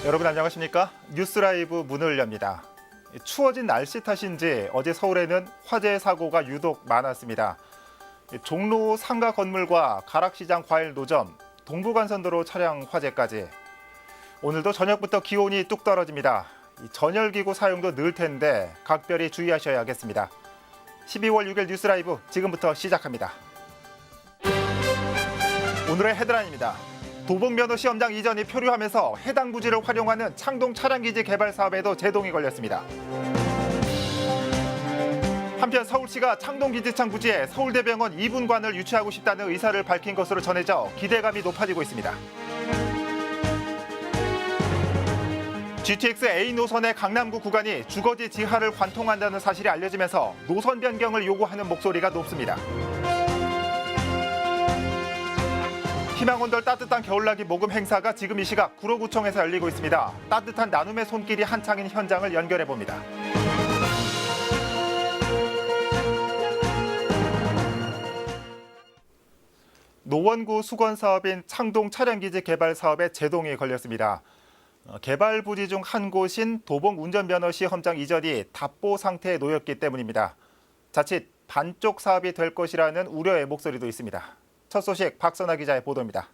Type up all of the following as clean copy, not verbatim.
여러분 안녕하십니까? 뉴스라이브 문을 엽니다. 추워진 날씨 탓인지 어제 서울에는 화재 사고가 유독 많았습니다. 종로 상가 건물과 가락시장 과일 노점, 동부간선도로 차량 화재까지. 오늘도 저녁부터 기온이 뚝 떨어집니다. 전열기구 사용도 늘 텐데 각별히 주의하셔야겠습니다. 12월 6일 뉴스라이브 지금부터 시작합니다. 오늘의 헤드라인입니다. 도봉면허 시험장 이전이 표류하면서 해당 부지를 활용하는 창동 차량기지 개발 사업에도 제동이 걸렸습니다. 한편 서울시가 창동기지창 부지에 서울대병원 2분관을 유치하고 싶다는 의사를 밝힌 것으로 전해져 기대감이 높아지고 있습니다. GTX A 노선의 강남구 구간이 주거지 지하를 관통한다는 사실이 알려지면서 노선 변경을 요구하는 목소리가 높습니다. 희망온돌 따뜻한 겨울나기 모금 행사가 지금 이 시각 구로구청에서 열리고 있습니다. 따뜻한 나눔의 손길이 한창인 현장을 연결해봅니다. 노원구 수건사업인 창동 차량기지 개발 사업에 제동이 걸렸습니다. 개발 부지 중 한 곳인 도봉 운전면허 시험장 이전이 답보 상태에 놓였기 때문입니다. 자칫 반쪽 사업이 될 것이라는 우려의 목소리도 있습니다. 첫 소식 박선아 기자의 보도입니다.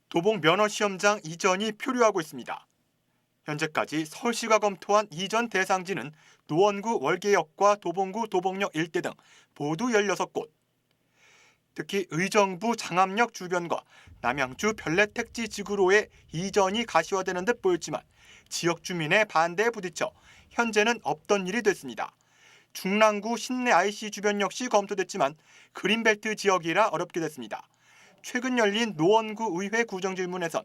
도봉 면허 시험장 이전이 표류하고 있습니다. 현재까지 서울시가 검토한 이전 대상지는 노원구 월계역과 도봉구 도봉역 일대 등 모두 16곳. 특히 의정부 장암역 주변과 남양주 별내택지 지구로의 이전이 가시화되는 듯 보였지만 지역 주민의 반대에 부딪혀 현재는 없던 일이 됐습니다. 중랑구 신내 IC 주변 역시 검토됐지만 그린벨트 지역이라 어렵게 됐습니다. 최근 열린 노원구 의회 구정질문에선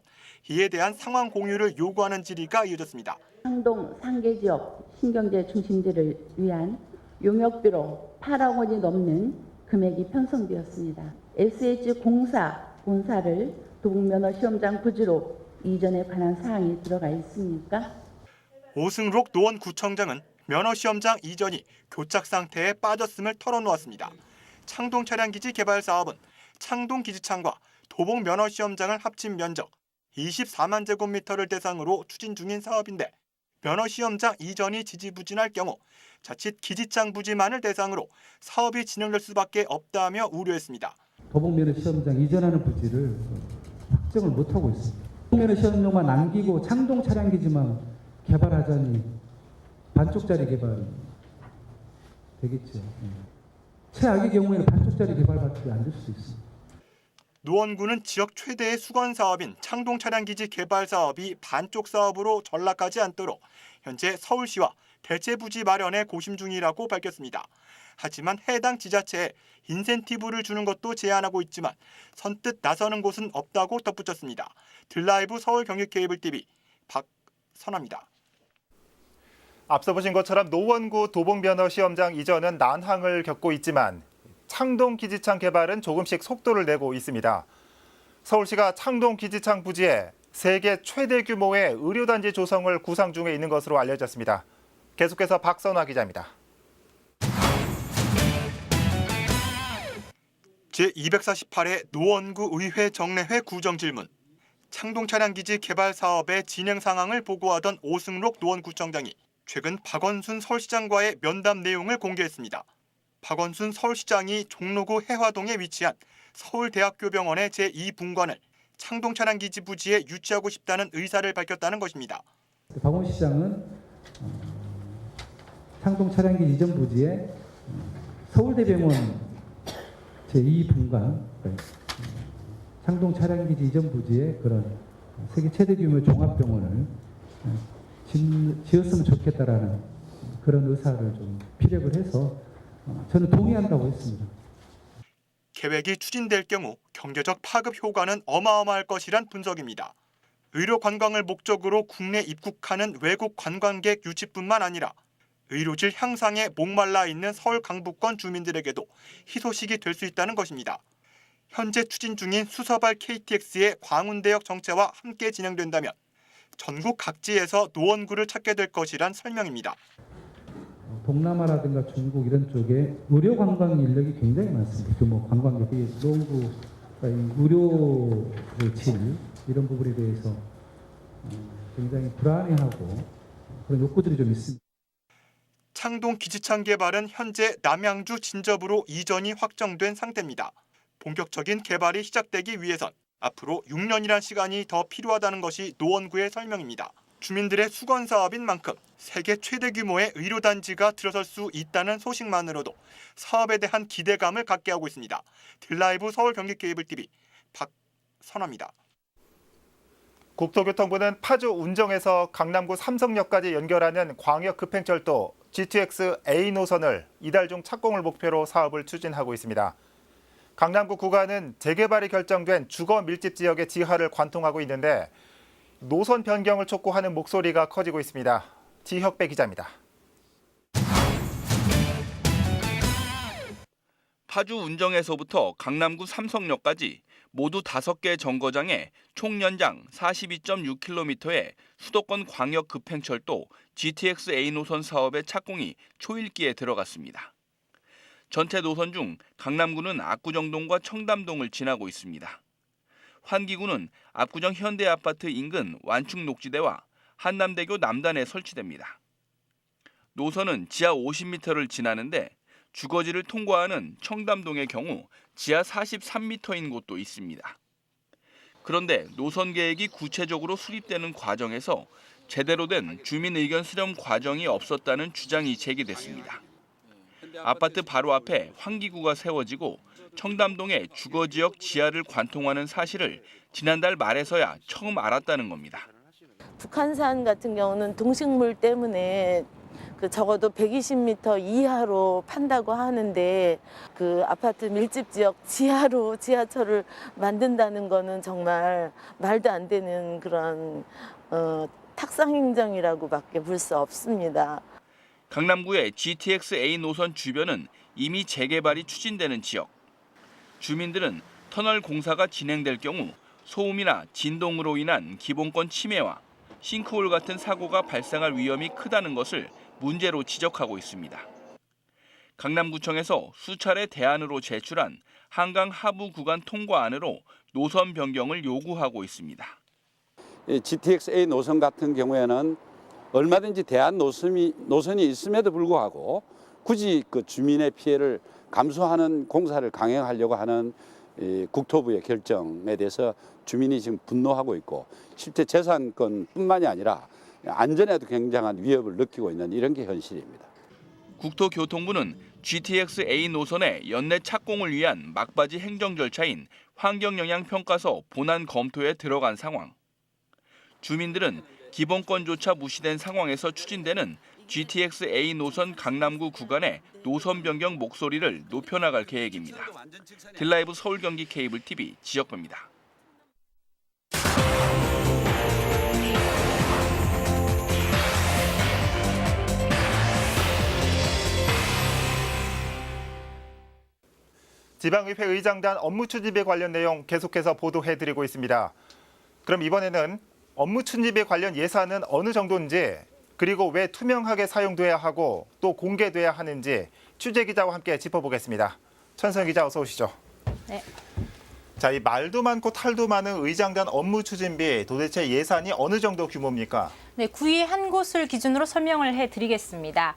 이에 대한 상황 공유를 요구하는 질의가 이어졌습니다. 창동 상계 지역 신경제 중심지를 위한 용역비로 8억 원이 넘는 금액이 편성되었습니다. SH 본사를 도봉면허 시험장 부지로 이전에 관한 사항이 들어가 있습니까? 오승록 노원구청장은 면허 시험장 이전이 교착 상태에 빠졌음을 털어놓았습니다. 창동 차량기지 개발 사업은 창동 기지창과 도봉 면허 시험장을 합친 면적 24만 제곱미터를 대상으로 추진 중인 사업인데 면허 시험장 이전이 지지부진할 경우 자칫 기지창 부지만을 대상으로 사업이 진행될 수밖에 없다며 우려했습니다. 도봉 면허 시험장 이전하는 부지를 확정을 못하고 있습니다. 도봉 면허 시험장만 남기고 창동 차량기지만 개발하자니 반쪽짜리 개발 되겠죠. 최악의 경우에는 반쪽짜리 개발밖에 안 될 수도 있습니다. 노원구는 지역 최대의 수건 사업인 창동 차량기지 개발 사업이 반쪽 사업으로 전락하지 않도록 현재 서울시와 대체 부지 마련에 고심 중이라고 밝혔습니다. 하지만 해당 지자체에 인센티브를 주는 것도 제안하고 있지만 선뜻 나서는 곳은 없다고 덧붙였습니다. 들라이브 서울 경기 케이블 TV 박선아입니다. 앞서 보신 것처럼 노원구 도봉면허 시험장 이전은 난항을 겪고 있지만 창동 기지창 개발은 조금씩 속도를 내고 있습니다. 서울시가 창동 기지창 부지에 세계 최대 규모의 의료단지 조성을 구상 중에 있는 것으로 알려졌습니다. 계속해서 박선화 기자입니다. 제248회 노원구 의회 정례회 구정질문. 창동 차량기지 개발 사업의 진행 상황을 보고하던 오승록 노원구청장이 최근 박원순 서울시장과의 면담 내용을 공개했습니다. 박원순 서울시장이 종로구 해화동에 위치한 서울대학교병원의 제2분관을 창동 차량기지 부지에 유치하고 싶다는 의사를 밝혔다는 것입니다. 박원 시장은 창동 차량기지 이전 부지에 서울대병원 제2분관 창동 차량기지 이전 부지에 그런 세계 최대 규모의 종합병원을 지었으면 좋겠다라는 그런 의사를 좀 피력을 해서 저는 동의한다고 했습니다. 계획이 추진될 경우 경제적 파급 효과는 어마어마할 것이란 분석입니다. 의료 관광을 목적으로 국내 입국하는 외국 관광객 유치뿐만 아니라 의료질 향상에 목말라 있는 서울 강북권 주민들에게도 희소식이 될 수 있다는 것입니다. 현재 추진 중인 수서발 KTX의 광운대역 정체와 함께 진행된다면 전국 각지에서 노원구를 찾게 될 것이란 설명입니다. 동남아라든가 중국 이런 쪽에 의료 관광 인력이 굉장히 많습니다. 규모 관광객이 노원구 그러니까 이 의료의 질 이런 부분에 대해서 굉장히 불안해하고 그런 욕구들이 좀 있습니다. 창동 기지창 개발은 현재 남양주 진접으로 이전이 확정된 상태입니다. 본격적인 개발이 시작되기 위해선 앞으로 6년이란 시간이 더 필요하다는 것이 노원구의 설명입니다. 주민들의 수건 사업인 만큼 세계 최대 규모의 의료단지가 들어설 수 있다는 소식만으로도 사업에 대한 기대감을 갖게 하고 있습니다. 딜라이브 서울 경기 케이블 TV 박선화입니다. 국토교통부는 파주 운정에서 강남구 삼성역까지 연결하는 광역급행철도 GTX A 노선을 이달 중 착공을 목표로 사업을 추진하고 있습니다. 강남구 구간은 재개발이 결정된 주거 밀집 지역의 지하를 관통하고 있는데 노선 변경을 촉구하는 목소리가 커지고 있습니다. 지혁배 기자입니다. 파주 운정에서부터 강남구 삼성역까지 모두 5개 정거장에 총 연장 42.6km의 수도권 광역급행철도 GTX A 노선 사업의 착공이 초읽기에 들어갔습니다. 전체 노선 중 강남구는 압구정동과 청담동을 지나고 있습니다. 환기구는 압구정 현대아파트 인근 완충 녹지대와 한남대교 남단에 설치됩니다. 노선은 지하 50m를 지나는데 주거지를 통과하는 청담동의 경우 지하 43m인 곳도 있습니다. 그런데 노선 계획이 구체적으로 수립되는 과정에서 제대로 된 주민 의견 수렴 과정이 없었다는 주장이 제기됐습니다. 아파트 바로 앞에 환기구가 세워지고 청담동의 주거지역 지하를 관통하는 사실을 지난달 말에서야 처음 알았다는 겁니다. 북한산 같은 경우는 동식물 때문에 적어도 120m 이하로 판다고 하는데 그 아파트 밀집 지역 지하로 지하철을 만든다는 거는 정말 말도 안 되는 그런 탁상 행정이라고밖에 볼 수 없습니다. 강남구의 GTX A 노선 주변은 이미 재개발이 추진되는 지역. 주민들은 터널 공사가 진행될 경우 소음이나 진동으로 인한 기본권 침해와 싱크홀 같은 사고가 발생할 위험이 크다는 것을 문제로 지적하고 있습니다. 강남구청에서 수차례 대안으로 제출한 한강 하부 구간 통과안으로 노선 변경을 요구하고 있습니다. GTX-A 노선 같은 경우에는 얼마든지 대안 노선이 있음에도 불구하고 굳이 그 주민의 피해를 감수하는 공사를 강행하려고 하는 국토부의 결정에 대해서 주민이 지금 분노하고 있고 실제 재산권뿐만이 아니라 안전에도 굉장한 위협을 느끼고 있는 이런 게 현실입니다. 국토교통부는 GTX A 노선의 연내 착공을 위한 막바지 행정 절차인 환경영향평가서 본안 검토에 들어간 상황. 주민들은 기본권조차 무시된 상황에서 추진되는 GTX A 노선 강남구 구간의 노선 변경 목소리를 높여나갈 계획입니다. 딜라이브 서울 경기 케이블 TV 지역배입니다. 지방의회 의장단 업무 추진에 관련 내용 계속해서 보도해드리고 있습니다. 그럼 이번에는 업무 추진에 관련 예산은 어느 정도인지 그리고 왜 투명하게 사용돼야 하고 또 공개돼야 하는지 취재 기자와 함께 짚어보겠습니다. 천성 기자 어서 오시죠. 네. 자, 이 말도 많고 탈도 많은 의장단 업무 추진비 도대체 예산이 어느 정도 규모입니까? 네, 구의 한 곳을 기준으로 설명을 해드리겠습니다.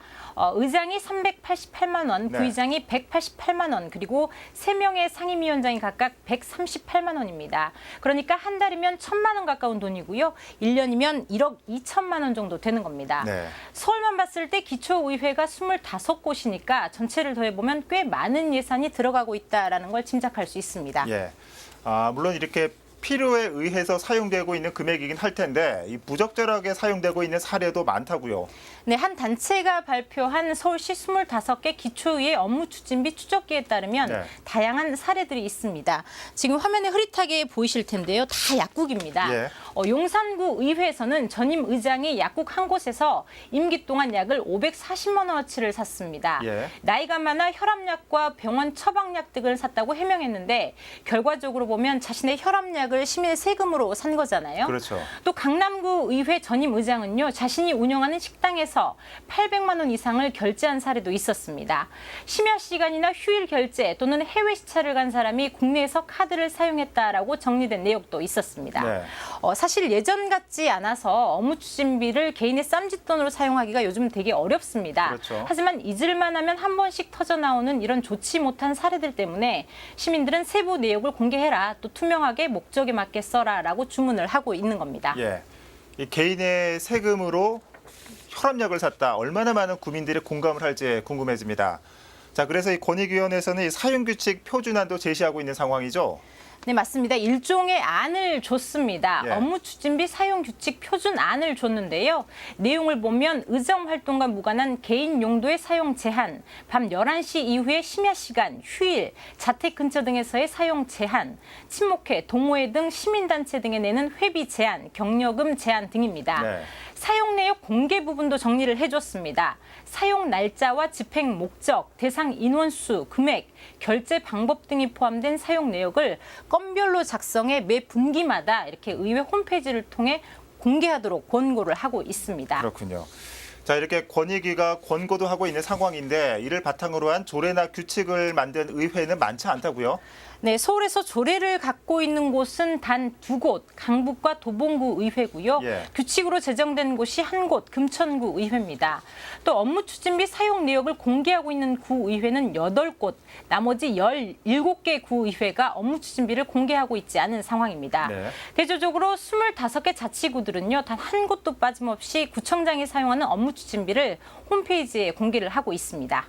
의장이 388만 원, 네. 부의장이 188만 원, 그리고 3명의 상임위원장이 각각 138만 원입니다. 그러니까 한 달이면 1,000만 원 가까운 돈이고요. 1년이면 1억 2천만 원 정도 되는 겁니다. 네. 서울만 봤을 때 기초의회가 25곳이니까 전체를 더해보면 꽤 많은 예산이 들어가고 있다는 걸 짐작할 수 있습니다. 예. 물론 이렇게 필요에 의해서 사용되고 있는 금액이긴 할 텐데 이 부적절하게 사용되고 있는 사례도 많다고요. 네, 한 단체가 발표한 서울시 25개 기초의회 업무 추진비 추적기에 따르면 네. 다양한 사례들이 있습니다. 지금 화면에 흐릿하게 보이실 텐데요. 다 약국입니다. 예. 용산구 의회에서는 전임 의장이 약국 한 곳에서 임기 동안 약을 540만 원어치를 샀습니다. 예. 나이가 많아 혈압약과 병원 처방약 등을 샀다고 해명했는데 결과적으로 보면 자신의 혈압약을 공약을 시민의 세금으로 산 거잖아요. 그렇죠. 또 강남구 의회 전임 의장은요, 자신이 운영하는 식당에서 800만 원 이상을 결제한 사례도 있었습니다. 심야 시간이나 휴일 결제 또는 해외 시차를 간 사람이 국내에서 카드를 사용했다라고 정리된 내역도 있었습니다. 네. 사실 예전 같지 않아서 업무 추진비를 개인의 쌈짓돈으로 사용하기가 요즘 되게 어렵습니다. 그렇죠. 하지만 잊을만 하면 한 번씩 터져나오는 이런 좋지 못한 사례들 때문에 시민들은 세부 내역을 공개해라, 또 투명하게 목적에 맞게 써라라고 주문을 하고 있는 겁니다. 예. 이 개인의 세금으로 혈압약을 샀다. 얼마나 많은 국민들이 공감을 할지 궁금해집니다. 자, 그래서 이 권익위원회에서는 이 사용규칙 표준안도 제시하고 있는 상황이죠. 네, 맞습니다. 일종의 안을 줬습니다. 예. 업무 추진비 사용 규칙 표준안을 줬는데요. 내용을 보면 의정 활동과 무관한 개인 용도의 사용 제한, 밤 11시 이후의 심야 시간, 휴일, 자택 근처 등에서의 사용 제한, 친목회, 동호회 등 시민단체 등에 내는 회비 제한, 경력금 제한 등입니다. 네. 사용 내역 공개 부분도 정리를 해줬습니다. 사용 날짜와 집행 목적, 대상 인원수, 금액, 결제 방법 등이 포함된 사용 내역을 건별로 작성해 매 분기마다 이렇게 의회 홈페이지를 통해 공개하도록 권고를 하고 있습니다. 그렇군요. 자, 이렇게 권익위가 권고도 하고 있는 상황인데 이를 바탕으로 한 조례나 규칙을 만든 의회는 많지 않다고요? 네, 서울에서 조례를 갖고 있는 곳은 단 2곳, 강북과 도봉구 의회고요. 예. 규칙으로 제정된 곳이 한 곳, 금천구 의회입니다. 또 업무 추진비 사용 내역을 공개하고 있는 구의회는 8곳, 나머지 17개 구의회가 업무 추진비를 공개하고 있지 않은 상황입니다. 네. 대조적으로 25개 자치구들은요, 단 한 곳도 빠짐없이 구청장이 사용하는 업무 추진비를 홈페이지에 공개를 하고 있습니다.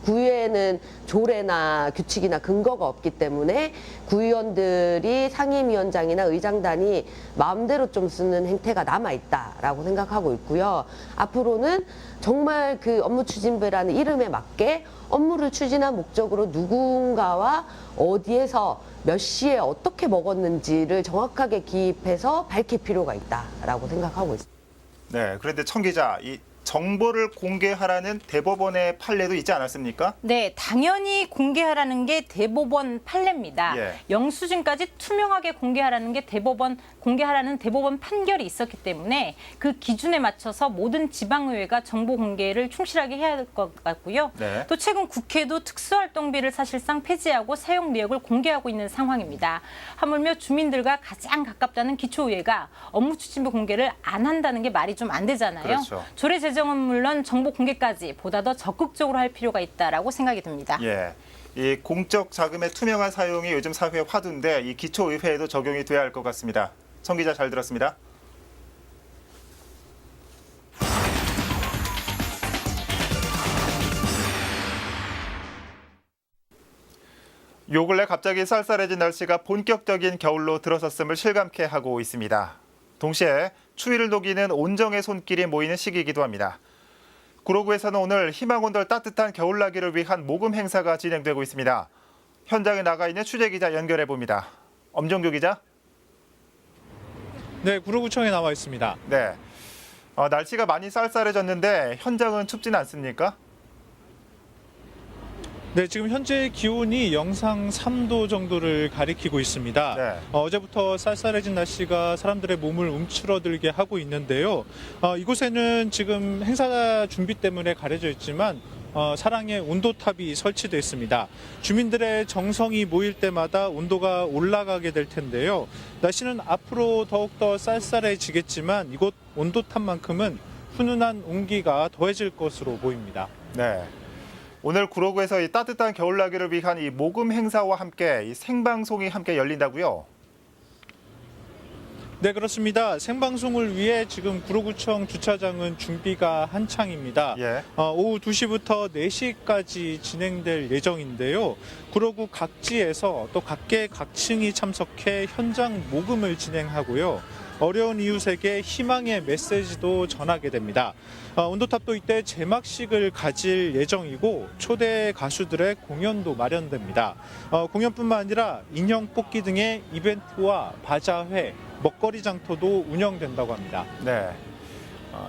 구의회는 조례나 규칙이나 근거가 없기 때문에 구의원들이 상임위원장이나 의장단이 마음대로 좀 쓰는 행태가 남아있다라고 생각하고 있고요. 앞으로는 정말 그 업무 추진비라는 이름에 맞게 업무를 추진한 목적으로 누군가와 어디에서 몇 시에 어떻게 먹었는지를 정확하게 기입해서 밝힐 필요가 있다라고 생각하고 있습니다. 네. 그런데 청 기자, 이 정보를 공개하라는 대법원의 판례도 있지 않았습니까? 네, 당연히 공개하라는 게 대법원 판례입니다. 예. 영수증까지 투명하게 공개하라는 게 공개하라는 대법원 판결이 있었기 때문에 그 기준에 맞춰서 모든 지방의회가 정보 공개를 충실하게 해야 할 것 같고요. 네. 또 최근 국회도 특수활동비를 사실상 폐지하고 사용 내역을 공개하고 있는 상황입니다. 하물며 주민들과 가장 가깝다는 기초의회가 업무 추진비 공개를 안 한다는 게 말이 좀 안 되잖아요. 그렇죠. 조례 제정은 물론 정보 공개까지 보다 더 적극적으로 할 필요가 있다라고 생각이 듭니다. 예. 이 공적 자금의 투명한 사용이 요즘 사회 화두인데 이 기초의회에도 적용이 돼야 할 것 같습니다. 청 기자 잘 들었습니다. 요 근래 갑자기 쌀쌀해진 날씨가 본격적인 겨울로 들어섰음을 실감케 하고 있습니다. 동시에 추위를 녹이는 온정의 손길이 모이는 시기이기도 합니다. 구로구에서는 오늘 희망온돌 따뜻한 겨울나기를 위한 모금 행사가 진행되고 있습니다. 현장에 나가 있는 취재기자 연결해 봅니다. 엄정규 기자. 네, 구로구청에 나와 있습니다. 네. 날씨가 많이 쌀쌀해졌는데 현장은 춥진 않습니까? 네, 지금 현재 기온이 영상 3도 정도를 가리키고 있습니다. 네. 어제부터 쌀쌀해진 날씨가 사람들의 몸을 움츠러들게 하고 있는데요. 이곳에는 지금 행사 준비 때문에 가려져 있지만 사랑의 온도탑이 설치되어 있습니다. 주민들의 정성이 모일 때마다 온도가 올라가게 될 텐데요. 날씨는 앞으로 더욱더 쌀쌀해지겠지만 이곳 온도탑만큼은 훈훈한 온기가 더해질 것으로 보입니다. 네. 오늘 구로구에서 이 따뜻한 겨울나기를 위한 이 모금 행사와 함께 이 생방송이 함께 열린다고요? 네, 그렇습니다. 생방송을 위해 지금 구로구청 주차장은 준비가 한창입니다. 예. 오후 2시부터 4시까지 진행될 예정인데요. 구로구 각지에서 또 각계 각층이 참석해 현장 모금을 진행하고요. 어려운 이웃에게 희망의 메시지도 전하게 됩니다. 온도탑도 이때 제막식을 가질 예정이고 초대 가수들의 공연도 마련됩니다. 공연뿐만 아니라 인형 뽑기 등의 이벤트와 바자회, 먹거리 장터도 운영된다고 합니다. 네.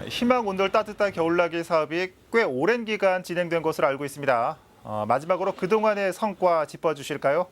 희망온돌 따뜻한 겨울나기 사업이 꽤 오랜 기간 진행된 것으로 알고 있습니다. 마지막으로 그동안의 성과 짚어주실까요?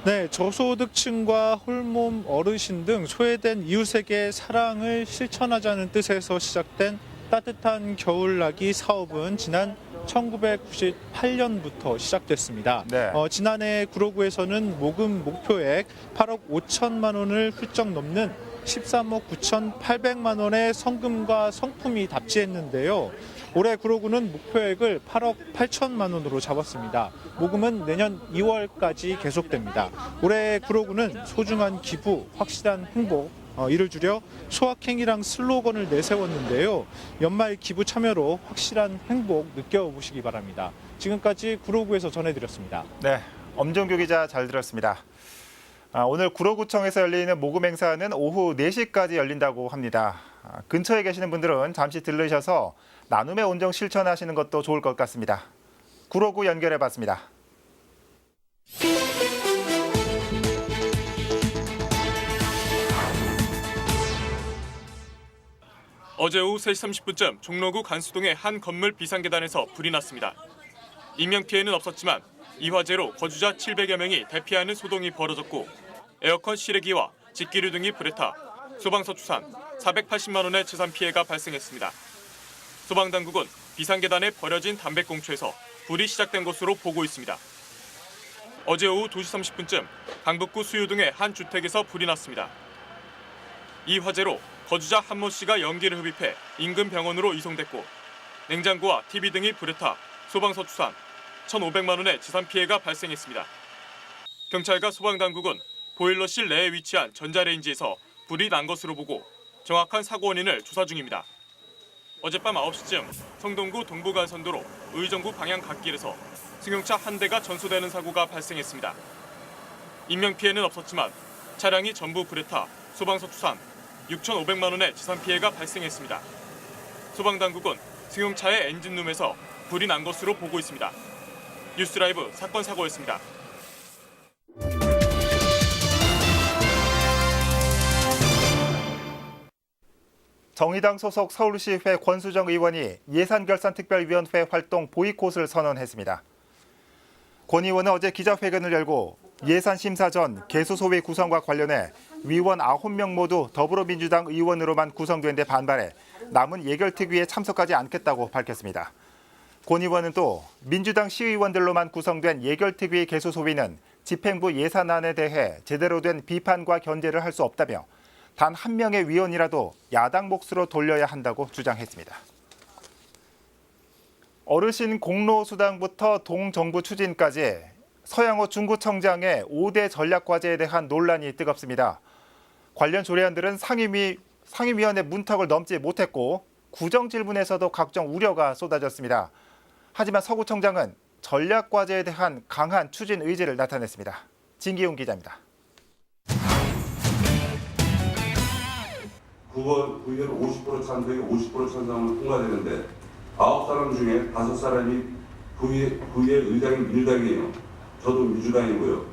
네, 저소득층과 홀몸 어르신 등 소외된 이웃에게 사랑을 실천하자는 뜻에서 시작된 따뜻한 겨울나기 사업은 지난 1998년부터 시작됐습니다. 네. 지난해 구로구에서는 모금 목표액 8억 5천만 원을 훌쩍 넘는 13억 9,800만 원의 성금과 성품이 답지했는데요. 올해 구로구는 목표액을 8억 8천만 원으로 잡았습니다. 모금은 내년 2월까지 계속됩니다. 올해 구로구는 소중한 기부, 확실한 행복, 이를 줄여 소확행이랑 슬로건을 내세웠는데요. 연말 기부 참여로 확실한 행복 느껴보시기 바랍니다. 지금까지 구로구에서 전해드렸습니다. 네, 엄정규 기자 잘 들었습니다. 오늘 구로구청에서 열리는 모금 행사는 오후 4시까지 열린다고 합니다. 근처에 계시는 분들은 잠시 들르셔서 나눔의 온정 실천하시는 것도 좋을 것 같습니다. 구로구 연결해봤습니다. 어제 오후 3시 30분쯤 종로구 간수동의 한 건물 비상계단에서 불이 났습니다. 인명피해는 없었지만 이 화재로 거주자 700여 명이 대피하는 소동이 벌어졌고 에어컨 실외기와 집기류 등이 불에 타 소방서 추산 480만 원의 재산 피해가 발생했습니다. 소방당국은 비상계단에 버려진 담배꽁초에서 불이 시작된 것으로 보고 있습니다. 어제 오후 2시 30분쯤 강북구 수유동의 한 주택에서 불이 났습니다. 이 화재로 거주자 한모 씨가 연기를 흡입해 인근 병원으로 이송됐고 냉장고와 TV 등이 불에 타 소방서 추산 1,500만 원의 재산 피해가 발생했습니다. 경찰과 소방당국은 보일러실 내에 위치한 전자레인지에서 불이 난 것으로 보고 정확한 사고 원인을 조사 중입니다. 어젯밤 9시쯤 성동구 동부간선도로 의정부 방향 갓길에서 승용차 한 대가 전소되는 사고가 발생했습니다. 인명피해는 없었지만 차량이 전부 불에 타 소방서 추산 6,500만 원의 재산 피해가 발생했습니다. 소방당국은 승용차의 엔진룸에서 불이 난 것으로 보고 있습니다. 뉴스라이브 사건 사고였습니다. 정의당 소속 서울시의회 권수정 의원이 예산결산특별위원회 활동 보이콧을 선언했습니다. 권 의원은 어제 기자회견을 열고 예산 심사 전 개수소위 구성과 관련해 위원 9명 모두 더불어민주당 의원으로만 구성된 데 반발해 남은 예결특위에 참석하지 않겠다고 밝혔습니다. 권 의원은 또 민주당 시의원들로만 구성된 예결특위 개수소위는 집행부 예산안에 대해 제대로 된 비판과 견제를 할 수 없다며 단 한 명의 위원이라도 야당 몫으로 돌려야 한다고 주장했습니다. 어르신 공로수당부터 동정부 추진까지 서양호 중구청장의 5대 전략과제에 대한 논란이 뜨겁습니다. 관련 조례안들은 상임위원회 문턱을 넘지 못했고 구정질문에서도 각종 우려가 쏟아졌습니다. 하지만 서 구청장은 전략과제에 대한 강한 추진 의지를 나타냈습니다. 진기훈 기자입니다. 9번 의견 50% 찬성에 50% 찬성으로 통과되는데 9사람 중에 5사람이 부의 의장이 민주당이에요. 저도 민주당이고요.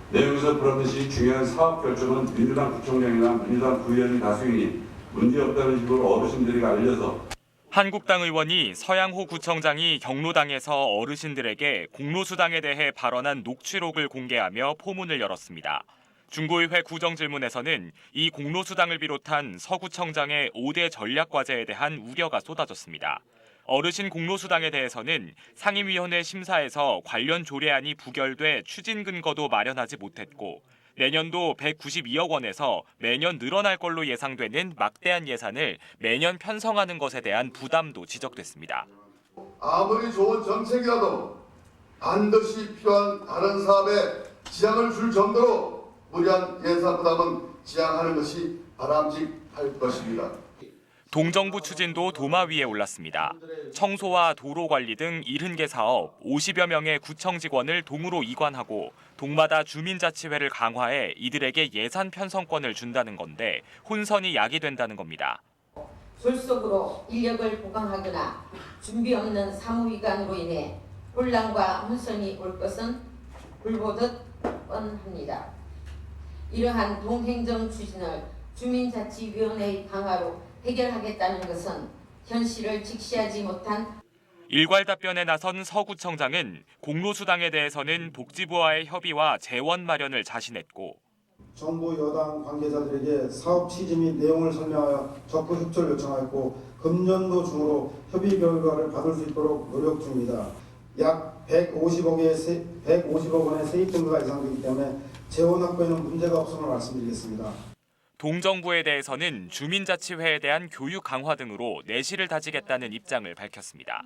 내용에서 그렇듯이 중요한 사업 결정은 민주당 구청장이나 민주당 부의원이 다수이니 문제없다는 식으로 어르신들에게 알려서 한국당 의원이 서양호 구청장이 경로당에서 어르신들에게 공로수당에 대해 발언한 녹취록을 공개하며 포문을 열었습니다. 중구의회 구정질문에서는 이 공로수당을 비롯한 서 구청장의 5대 전략과제에 대한 우려가 쏟아졌습니다. 어르신 공로수당에 대해서는 상임위원회 심사에서 관련 조례안이 부결돼 추진 근거도 마련하지 못했고 내년도 192억 원에서 매년 늘어날 걸로 예상되는 막대한 예산을 매년 편성하는 것에 대한 부담도 지적됐습니다. 아무리 좋은 정책이라도 반드시 필요한 다른 사업에 지장을 줄 정도로 무리한 예산 부담은 지양하는 것이 바람직할 것입니다. 동정부 추진도 도마 위에 올랐습니다. 청소와 도로 관리 등 70개 사업, 50여 명의 구청 직원을 동으로 이관하고 동마다 주민자치회를 강화해 이들에게 예산 편성권을 준다는 건데 혼선이 야기된다는 겁니다. 졸속으로 인력을 보강하거나 준비 없는 사무위관으로 인해 혼란과 혼선이 올 것은 불보듯 뻔합니다. 이러한 동행정 추진을 주민자치위원회의 강화로 해결하겠다는 것은 현실을 직시하지 못한 일괄 답변에 나선 서구청장은 공로수당에 대해서는 복지부와의 협의와 재원 마련을 자신했고 정부 여당 관계자들에게 사업 취지 및 내용을 설명하여 적극 협조를 요청하였고 금년도 중으로 협의 결과를 받을 수 있도록 노력 중입니다. 약 150억 원의 세입 증가가 예상되기 때문에 재원 확보에는 문제가 없음을 말씀드리겠습니다. 동정부에 대해서는 주민자치회에 대한 교육 강화 등으로 내실을 다지겠다는 입장을 밝혔습니다.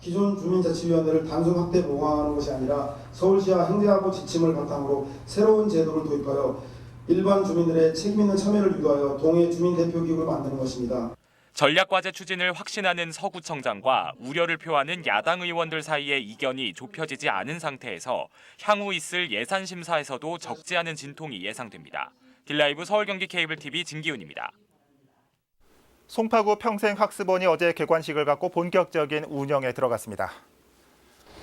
기존 주민자치위원회를 단순 확대 보강하는 것이 아니라 서울시와 행정하고 지침을 바탕으로 새로운 제도를 도입하여 일반 주민들의 책임 있는 참여를 유도하여 동해 주민대표기구를 만드는 것입니다. 전략과제 추진을 확신하는 서구청장과 우려를 표하는 야당 의원들 사이의 이견이 좁혀지지 않은 상태에서 향후 있을 예산 심사에서도 적지 않은 진통이 예상됩니다. 딜라이브 서울경기 케이블TV 진기훈입니다. 송파구 평생학습원이 어제 개관식을 갖고 본격적인 운영에 들어갔습니다.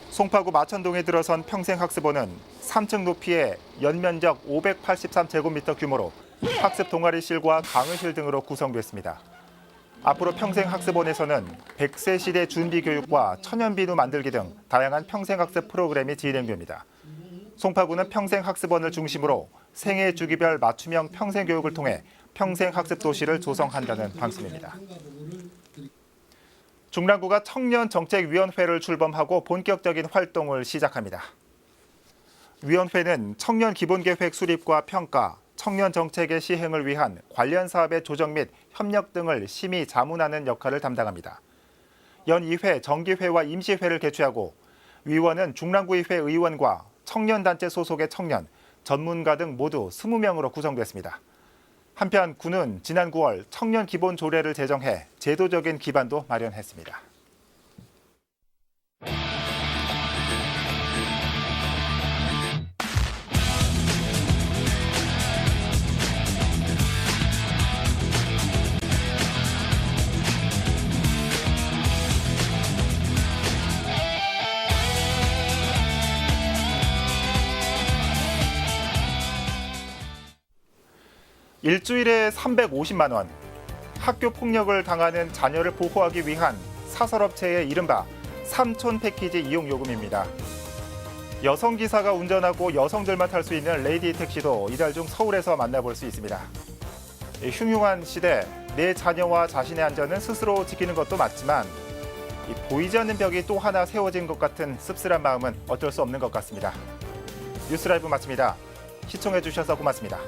송파구 마천동에 들어선 평생학습원은 3층 높이의 연면적 583제곱미터 규모로 학습 동아리실과 강의실 등으로 구성됐습니다. 앞으로 평생학습원에서는 100세 시대 준비 교육과 천연비누 만들기 등 다양한 평생학습 프로그램이 진행됩니다. 송파구는 평생학습원을 중심으로 생애 주기별 맞춤형 평생교육을 통해 평생학습 도시를 조성한다는 방침입니다. 중랑구가 청년정책위원회를 출범하고 본격적인 활동을 시작합니다. 위원회는 청년 기본계획 수립과 평가, 청년 정책의 시행을 위한 관련 사업의 조정 및 협력 등을 심의 자문하는 역할을 담당합니다. 연 2회 정기회와 임시회를 개최하고 위원은 중랑구의회 의원과 청년단체 소속의 청년, 전문가 등 모두 20명으로 구성됐습니다. 한편 구는 지난 9월 청년 기본 조례를 제정해 제도적인 기반도 마련했습니다. 일주일에 350만 원, 학교 폭력을 당하는 자녀를 보호하기 위한 사설업체의 이른바 삼촌 패키지 이용 요금입니다. 여성 기사가 운전하고 여성들만 탈 수 있는 레이디 택시도 이달 중 서울에서 만나볼 수 있습니다. 흉흉한 시대, 내 자녀와 자신의 안전은 스스로 지키는 것도 맞지만 보이지 않는 벽이 또 하나 세워진 것 같은 씁쓸한 마음은 어쩔 수 없는 것 같습니다. 뉴스라이브 마칩니다. 시청해주셔서 고맙습니다.